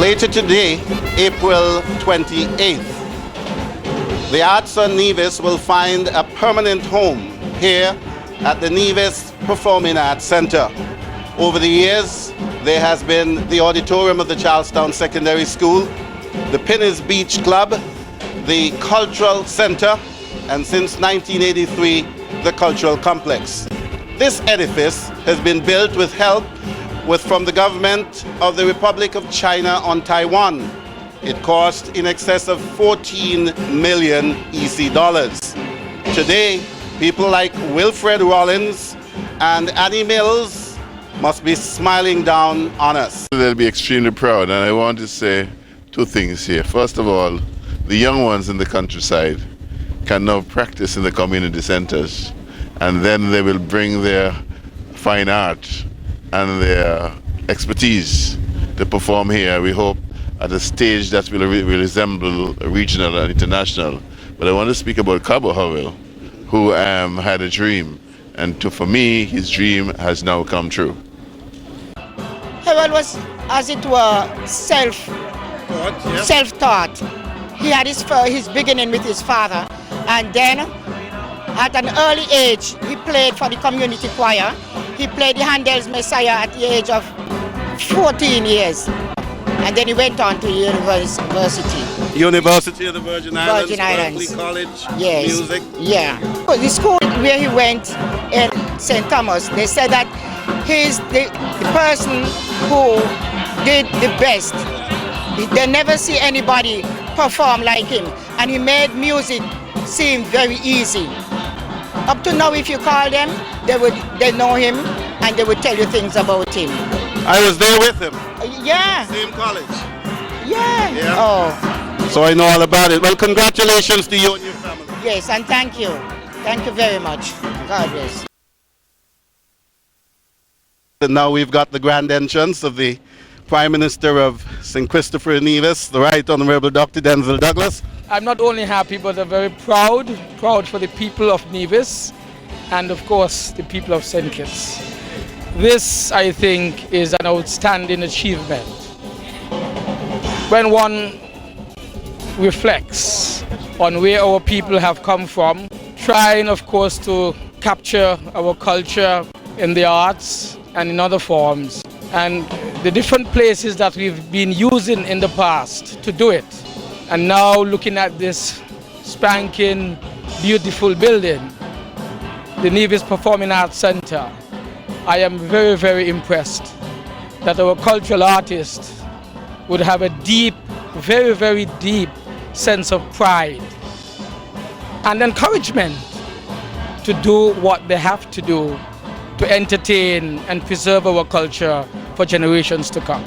Later today, April 28th, the Arts on Nevis will find a permanent home here at the Nevis Performing Arts Center. Over the years, there has been the auditorium of the Charlestown Secondary School, the Pinnis Beach Club, the Cultural Center, and since 1983, the Cultural Complex. This edifice has been built with help from the government of the Republic of China on Taiwan. It cost in excess of 14 million EC dollars. Today, people like Wilfred Rollins and Annie Mills must be smiling down on us. They'll be extremely proud, and I want to say two things here. First of all, the young ones in the countryside can now practice in the community centers, and then they will bring their fine art and their expertise to perform here. We hope at a stage that will resemble regional and international. But I want to speak about Cabo Howell, who had a dream, and for me, his dream has now come true. Herald was, as it were, self-taught. He had his beginning with his father, and then at an early age, he played for the community choir. He played the Handel's Messiah at the age of 14 years. And then he went on to university. University of the Virgin Islands, Berkeley College, yes. Music. Yeah. The school where he went in St. Thomas, they said that he's the person who did the best. They never see anybody perform like him. And he made music seem very easy. Up to now, if you call them, they know him and they would tell you things about him. I was there with him. Yeah. Same college. Yeah. Oh. So I know all about it. Well, congratulations to you and your family. Yes, and thank you. Thank you very much. God bless. And now we've got the grand entrance of the Prime Minister of St. Christopher and Nevis, the Right Honorable Dr. Denzel Douglas. I'm not only happy, but I'm very proud for the people of Nevis and, of course, the people of St. Kitts. This, I think, is an outstanding achievement. When one reflects on where our people have come from, trying, of course, to capture our culture in the arts and in other forms, and the different places that we've been using in the past to do it. And now looking at this spanking, beautiful building, the Nevis Performing Arts Center, I am very, very impressed that our cultural artists would have a deep, very, very deep sense of pride and encouragement to do what they have to do to entertain and preserve our culture for generations to come.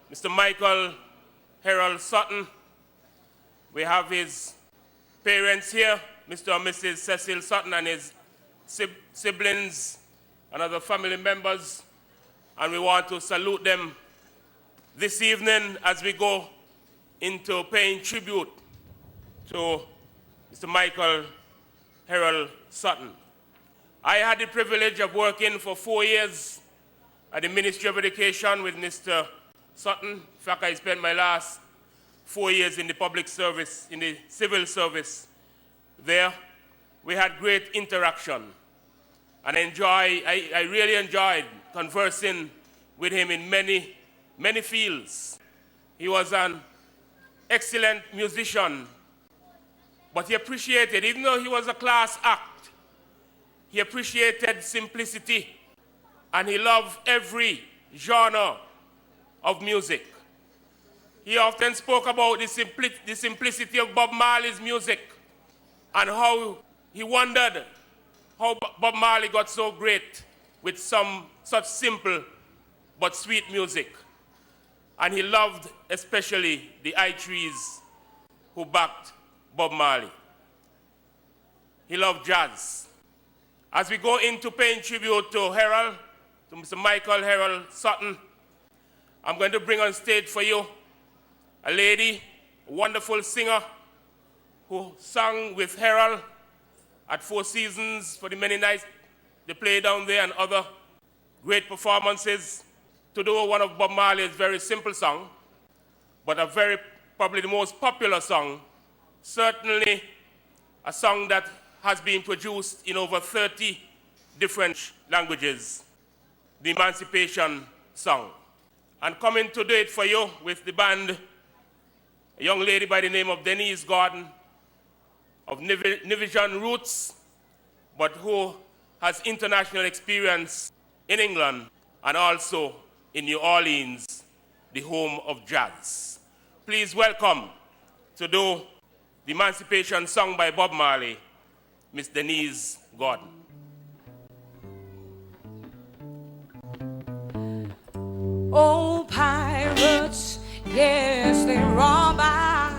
Mr. Michael Herald Sutton. We have his parents here, Mr. and Mrs. Cecil Sutton, and his siblings and other family members, and we want to salute them this evening as we go into paying tribute to Mr. Michael Herald Sutton. I had the privilege of working for 4 years at the Ministry of Education with Mr. Sutton. In fact, I spent my last 4 years in the public service, in the civil service there. We had great interaction, and I really enjoyed conversing with him in many fields. He was an excellent musician, but he appreciated, even though he was a class act, he appreciated simplicity, and he loved every genre of music. He often spoke about the simplicity of Bob Marley's music and how he wondered how Bob Marley got so great with such simple but sweet music. And he loved especially the I-Trees who backed Bob Marley. He loved jazz. As we go into paying tribute to Herald, to Mr. Michael Herald Sutton, I'm going to bring on stage for you a lady, a wonderful singer who sang with Herald at Four Seasons for the many nights they played down there and other great performances. To do one of Bob Marley's very simple songs, but probably the most popular song, certainly a song that has been produced in over 30 different languages, the Emancipation Song. And coming to do it for you with the band, a young lady by the name of Denise Gordon, of Nevisian roots, but who has international experience in England and also in New Orleans, the home of jazz. Please welcome to do the Emancipation Song by Bob Marley, Miss Denise Gordon. Oh, pirates, yes, they robbed I,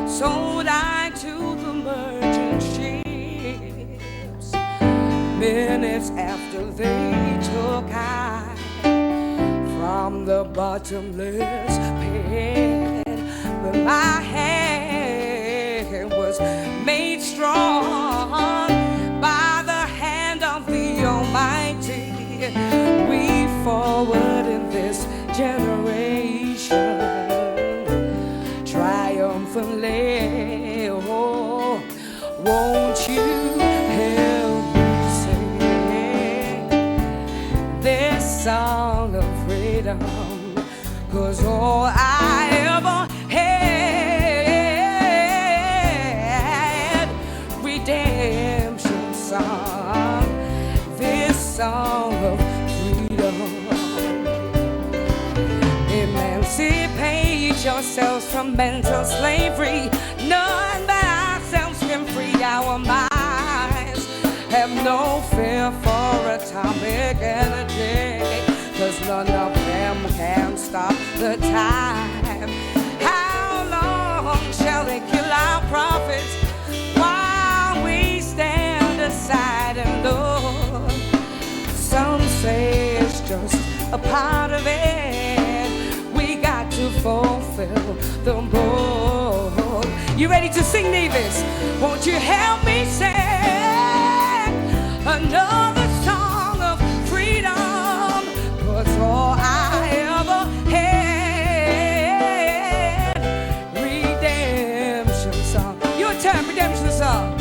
sold I to the merchant ships. Minutes after they took I from the bottomless pit, but my hand was made strong by the hand of the Almighty. We forward in this generation triumphantly. Oh, won't you help me sing this song of freedom? 'Cause all I ever had, redemption song, this song of emancipate yourselves from mental slavery. None but ourselves can free our minds. Have no fear for atomic energy, 'cause none of them can stop the time. How long shall they kill our prophets while we stand aside and look? Some say it's just a part of it. We got to fulfill the book. You ready to sing, Nevis? Won't you help me sing another song of freedom? 'Cause all I ever had, redemption song. Your turn, redemption song.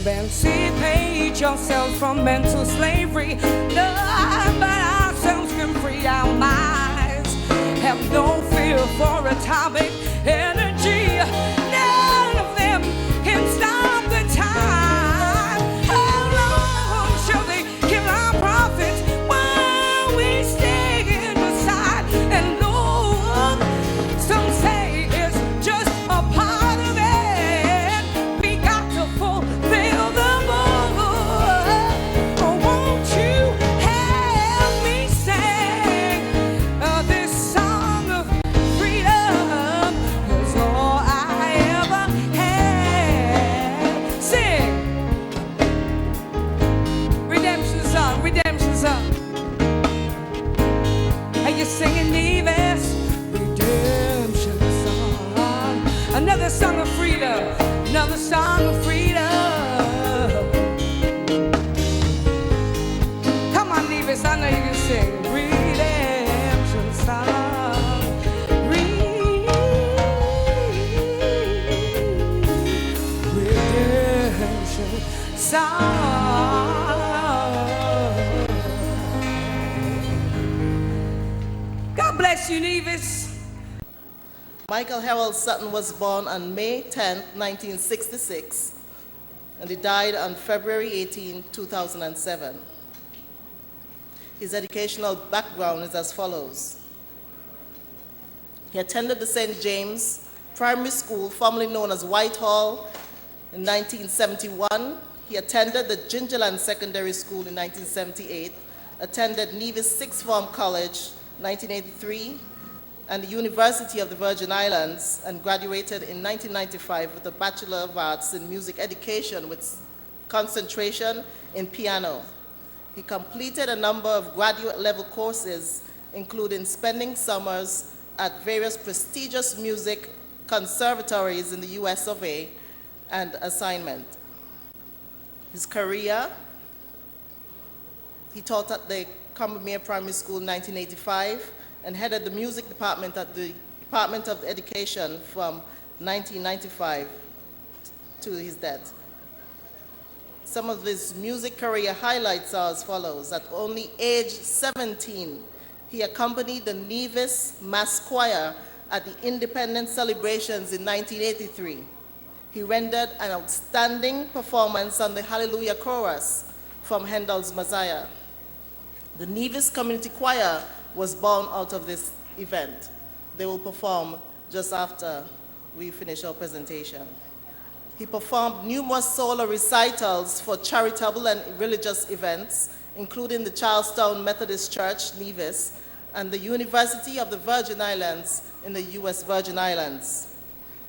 Emancipate from mental slavery. None but ourselves can free our minds. Have no fear for atomic energy. None of them can stop the time. How long shall they kill our prophets while we stand aside and look? Some say it's just a part of it. We got to fulfill the book. Oh, won't you help me sing this song of freedom? 'Cause all I ever had. Sing. Redemption song, redemption song. Are you singing Nevis? Redemption song. Another song of freedom. Another song of freedom. Come on, Nevis, I know you can sing. Redemption song. Redemption song. God bless you, Nevis. Michael Herald Sutton was born on May 10, 1966, and he died on February 18, 2007. His educational background is as follows. He attended the St. James Primary School, formerly known as Whitehall, in 1971. He attended the Gingerland Secondary School in 1978, attended Nevis Sixth Form College, 1983, and the University of the Virgin Islands, and graduated in 1995 with a Bachelor of Arts in Music Education with concentration in piano. He completed a number of graduate-level courses, including spending summers at various prestigious music conservatories in the US of A and assignment. His career, he taught at the Combermere Primary School in 1985 and headed the music department at the Department of Education from 1995 to his death. Some of his music career highlights are as follows. At only age 17, he accompanied the Nevis Mass Choir at the Independence celebrations in 1983. He rendered an outstanding performance on the Hallelujah Chorus from Handel's Messiah. The Nevis Community Choir was born out of this event. They will perform just after we finish our presentation. He performed numerous solo recitals for charitable and religious events, including the Charlestown Methodist Church, Nevis, and the University of the Virgin Islands in the US Virgin Islands.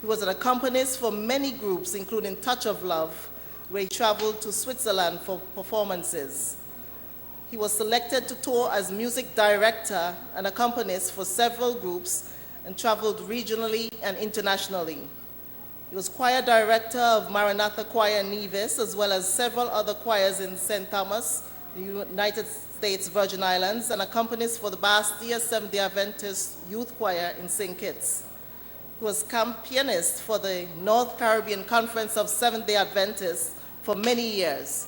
He was an accompanist for many groups, including Touch of Love, where he traveled to Switzerland for performances. He was selected to tour as music director and accompanist for several groups and traveled regionally and internationally. He was choir director of Maranatha Choir in Nevis, as well as several other choirs in St. Thomas, the United States Virgin Islands, and accompanist for the Bastia Seventh-day Adventist Youth Choir in St. Kitts. He was camp pianist for the North Caribbean Conference of Seventh-day Adventists for many years.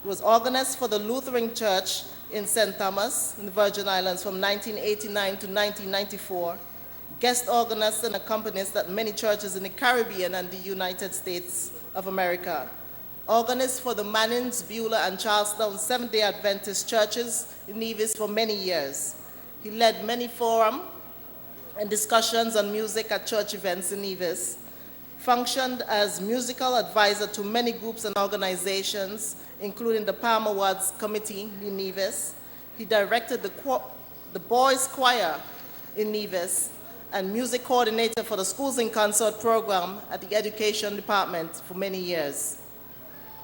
He was organist for the Lutheran Church in St. Thomas in the Virgin Islands from 1989 to 1994, guest organist and accompanist at many churches in the Caribbean and the United States of America, organist for the Mannings, Beulah, and Charlestown Seventh-day Adventist churches in Nevis for many years. He led many forums and discussions on music at church events in Nevis, functioned as musical advisor to many groups and organizations, including the Palm Awards Committee in Nevis. He directed the Boys Choir in Nevis and music coordinator for the Schools in Concert program at the Education Department for many years.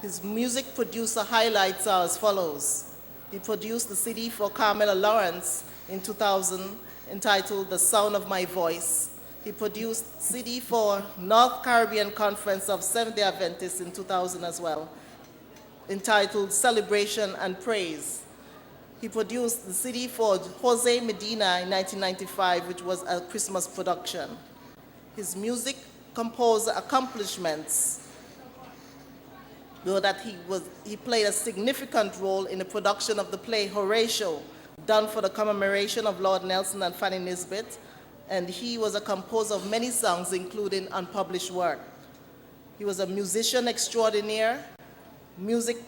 His music producer highlights are as follows. He produced the CD for Carmela Lawrence in 2000 entitled The Sound of My Voice. He produced CD for North Caribbean Conference of Seventh-day Adventists in 2000 as well, entitled Celebration and Praise. He produced the CD for Jose Medina in 1995, which was a Christmas production. His music composer accomplishments though that he played a significant role in the production of the play Horatio, done for the commemoration of Lord Nelson and Fanny Nisbet, and he was a composer of many songs, including unpublished work. He was a musician extraordinaire, music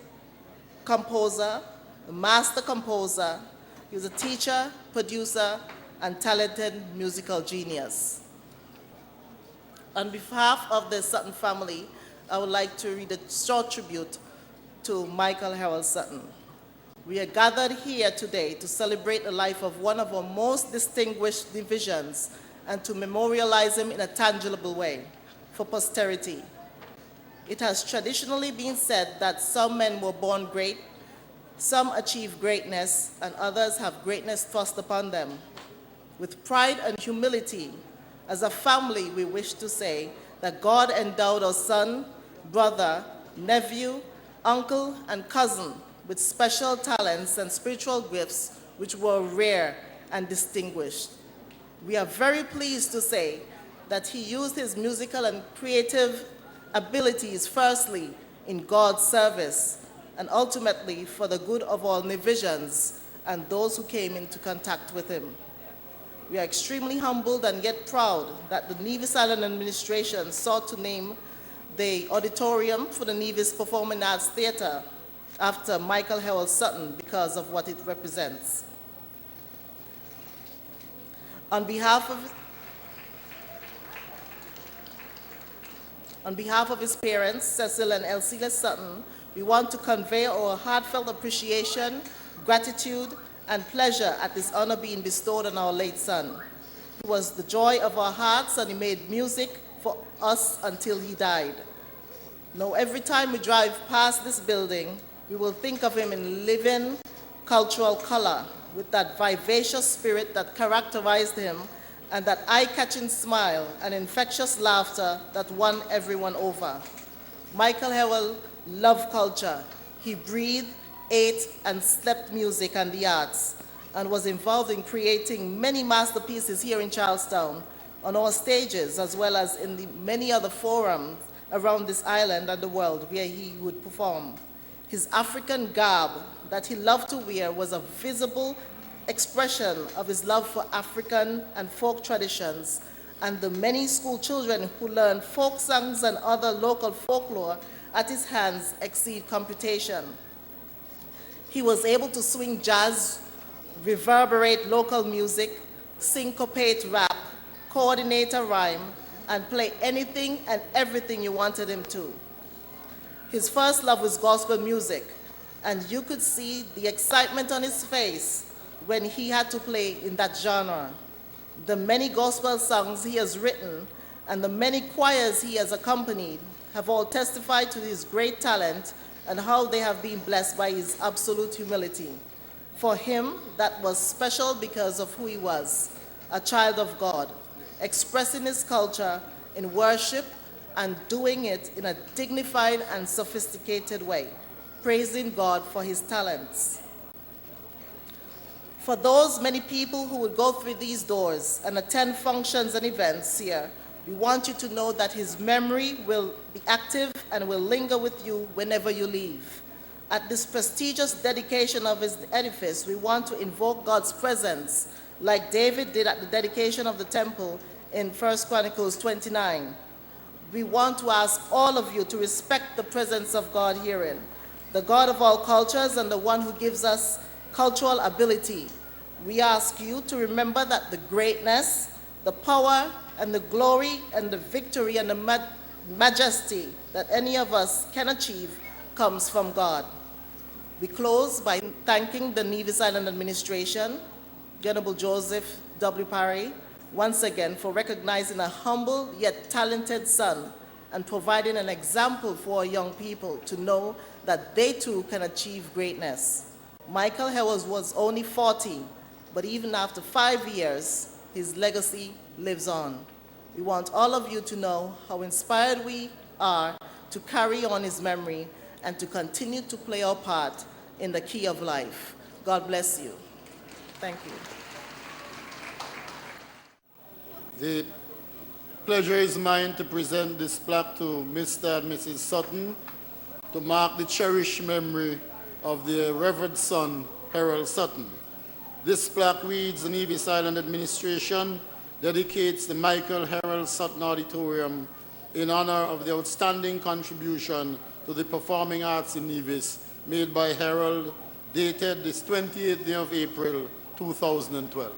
composer, a master composer. He was a teacher, producer, and talented musical genius. On behalf of the Sutton family, I would like to read a short tribute to Michael Herald Sutton. We are gathered here today to celebrate the life of one of our most distinguished divisions and to memorialize him in a tangible way for posterity. It has traditionally been said that some men were born great, some achieve greatness, and others have greatness thrust upon them. With pride and humility, as a family, we wish to say that God endowed our son, brother, nephew, uncle, and cousin with special talents and spiritual gifts which were rare and distinguished. We are very pleased to say that he used his musical and creative abilities firstly in God's service and ultimately for the good of all Nevisians and those who came into contact with him. We are extremely humbled and yet proud that the Nevis Island administration sought to name the auditorium for the Nevis Performing Arts Theatre after Michael Herald Sutton because of what it represents. On behalf of his parents, Cecil and Elcila Sutton, we want to convey our heartfelt appreciation, gratitude, and pleasure at this honor being bestowed on our late son. He was the joy of our hearts, and he made music for us until he died. Now, every time we drive past this building, we will think of him in living cultural color, with that vivacious spirit that characterized him, and that eye-catching smile and infectious laughter that won everyone over. Michael Herald loved culture. He breathed, ate, and slept music and the arts, and was involved in creating many masterpieces here in Charlestown, on our stages, as well as in the many other forums around this island and the world where he would perform. His African garb that he loved to wear was a visible expression of his love for African and folk traditions, and the many school children who learned folk songs and other local folklore at his hands exceed computation. He was able to swing jazz, reverberate local music, syncopate rap, coordinate a rhyme, and play anything and everything you wanted him to. His first love was gospel music, and you could see the excitement on his face when he had to play in that genre. The many gospel songs he has written and the many choirs he has accompanied have all testified to his great talent and how they have been blessed by his absolute humility. For him, that was special because of who he was, a child of God, expressing his culture in worship and doing it in a dignified and sophisticated way, praising God for his talents. For those many people who will go through these doors and attend functions and events here, we want you to know that his memory will be active and will linger with you whenever you leave. At this prestigious dedication of his edifice, we want to invoke God's presence, like David did at the dedication of the temple in 1 Chronicles 29. We want to ask all of you to respect the presence of God herein, the God of all cultures and the one who gives us cultural ability. We ask you to remember that the greatness, the power, and the glory, and the victory, and the majesty that any of us can achieve comes from God. We close by thanking the Nevis Island Administration, Venerable Joseph W. Parry, once again for recognizing a humble yet talented son and providing an example for our young people to know that they too can achieve greatness. Michael Herald was only 40, but even after 5 years, his legacy lives on. We want all of you to know how inspired we are to carry on his memory and to continue to play our part in the key of life. God bless you. Thank you. The pleasure is mine to present this plaque to Mr. and Mrs. Sutton to mark the cherished memory of their revered son, Herald Sutton. This plaque reads, the Nevis Island Administration dedicates the Michael Herald Sutton Auditorium in honor of the outstanding contribution to the performing arts in Nevis made by Herald, dated this 28th day of April, 2012.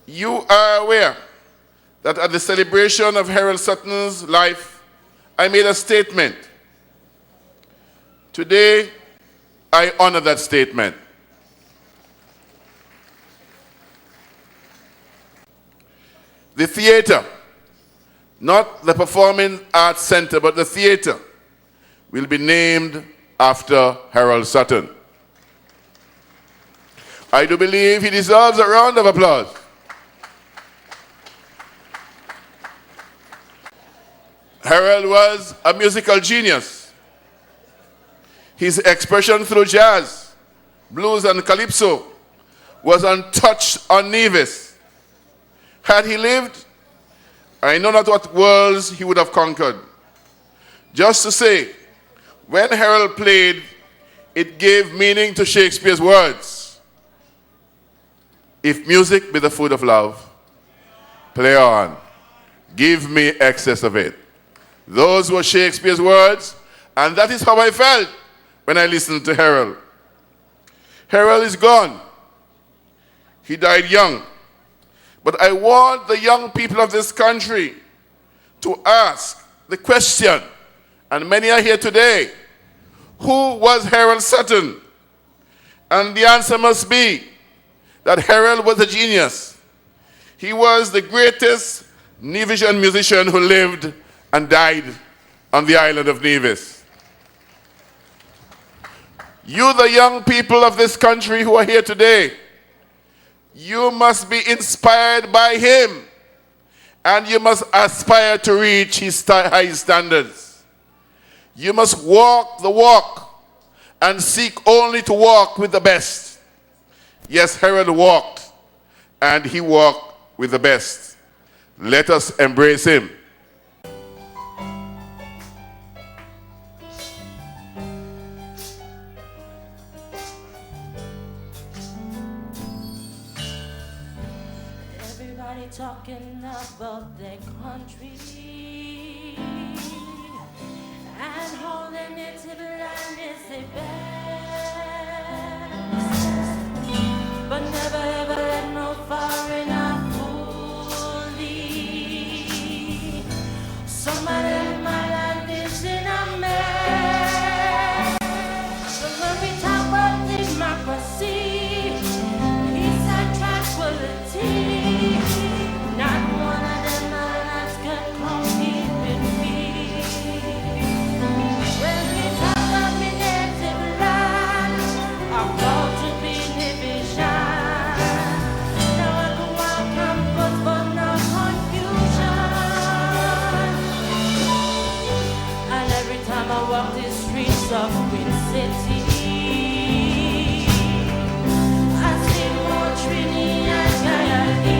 You are aware that at the celebration of Herald Sutton's life, I made a statement. Today, I honor that statement. The theater, not the Performing Arts Center, but the theater, will be named after Herald Sutton. I do believe he deserves a round of applause. Herald was a musical genius. His expression through jazz, blues, and calypso was untouched on Nevis. Had he lived, I know not what worlds he would have conquered. Just to say, when Herald played, it gave meaning to Shakespeare's words. If music be the food of love, play on, give me excess of it. Those were Shakespeare's words, and that is how I felt when I listened to Herald. Herald is gone. He died young. But I want the young people of this country to ask the question, and many are here today, who was Herald Sutton? And the answer must be that Herald was a genius. He was the greatest Nevisian musician who lived and died on the island of Nevis. You, the young people of this country who are here today, you must be inspired by him, and you must aspire to reach his high standards. You must walk the walk and seek only to walk with the best. Yes, Herald walked, and he walked with the best. Let us embrace him. Talking about their country and how their native land is the best, but never ever let no foreigner fool thee. Somebody in my land is in a mess. So when we talk about democracy, peace and tranquility, not one of them islands can compete with me. When we talk of me native land, I'm proud to be Nevisian. Now I go on campus but no confusion. And every time I walk the streets of Queen City, I see more Trini and Gayali.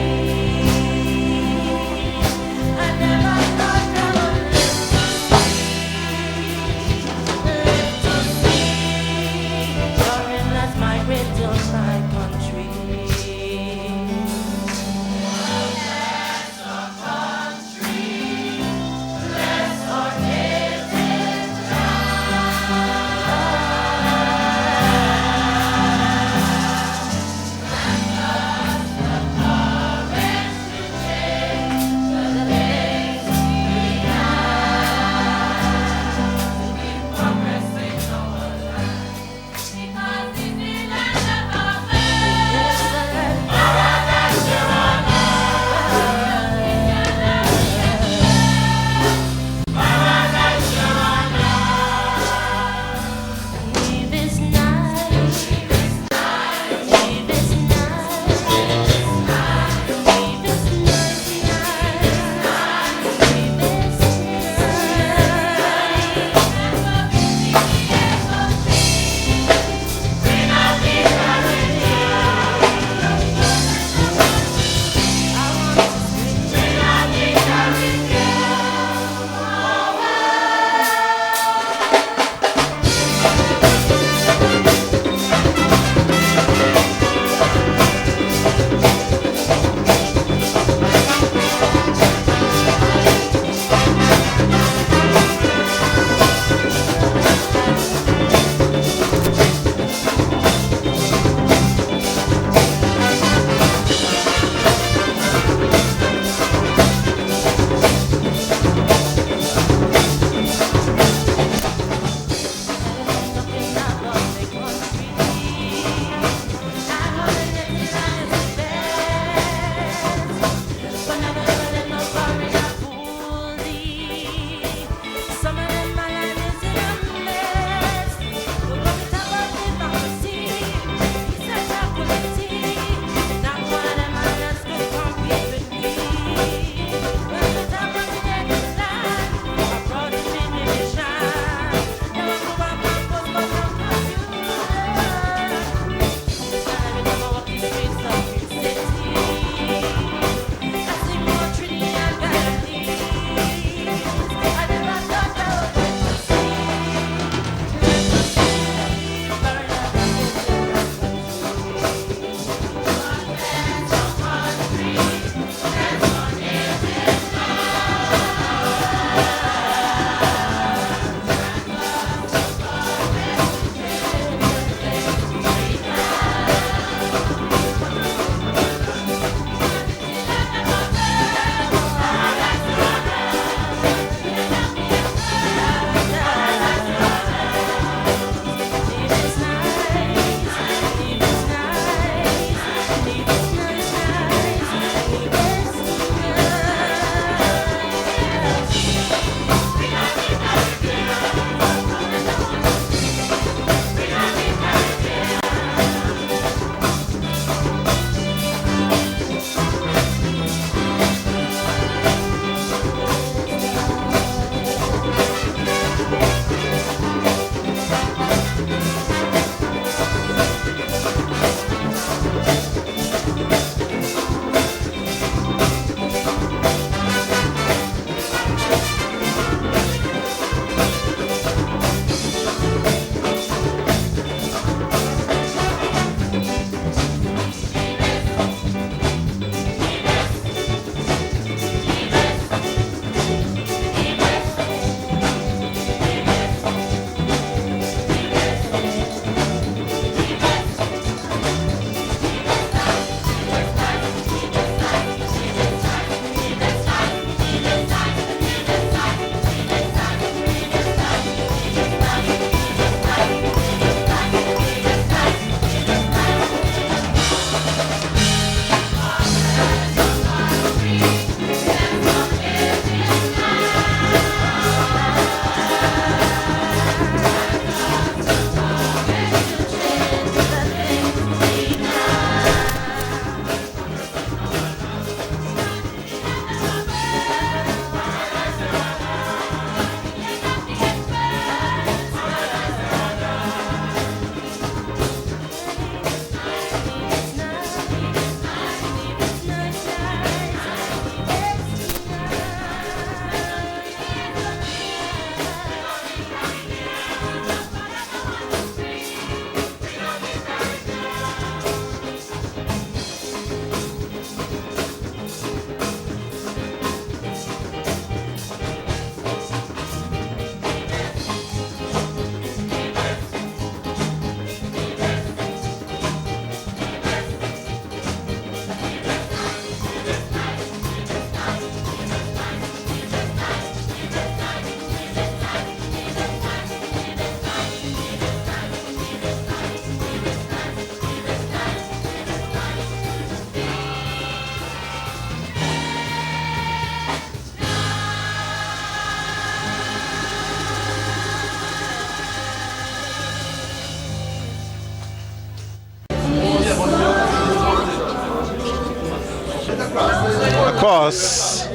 Across.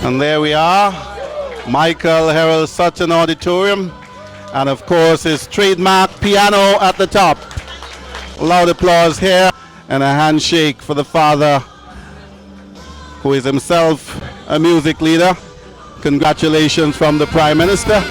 And there we are, Michael Herald Sutton Auditorium, and of course his trademark piano at the top. Loud applause here and a handshake for the father, who is himself a music leader. Congratulations from the Prime Minister.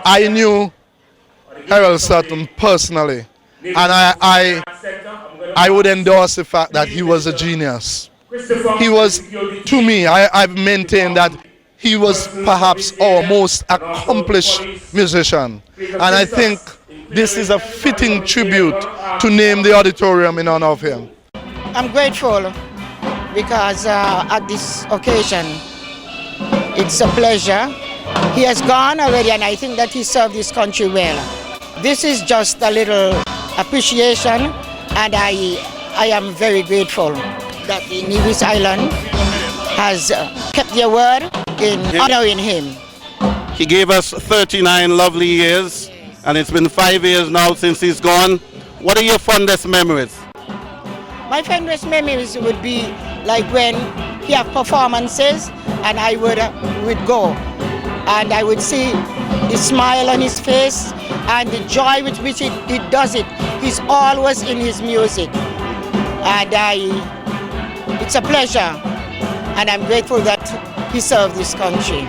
I knew Herald Sutton personally, and I would endorse the fact that he was a genius. He was, to me, I've maintained that he was perhaps our most accomplished musician. And I think this is a fitting tribute to name the auditorium in honor of him. I'm grateful because at this occasion, it's a pleasure. He has gone already, and I think that he served this country well. This is just a little appreciation, and I am very grateful that the Nevis Island has kept their word in honoring him. He gave us 39 lovely years, and it's been 5 years now since he's gone. What are your fondest memories? My fondest memories would be like when he had performances, and I would go, and I would see the smile on his face and the joy with which he does it. He's always in his music, and it's a pleasure, and I'm grateful that he served this country.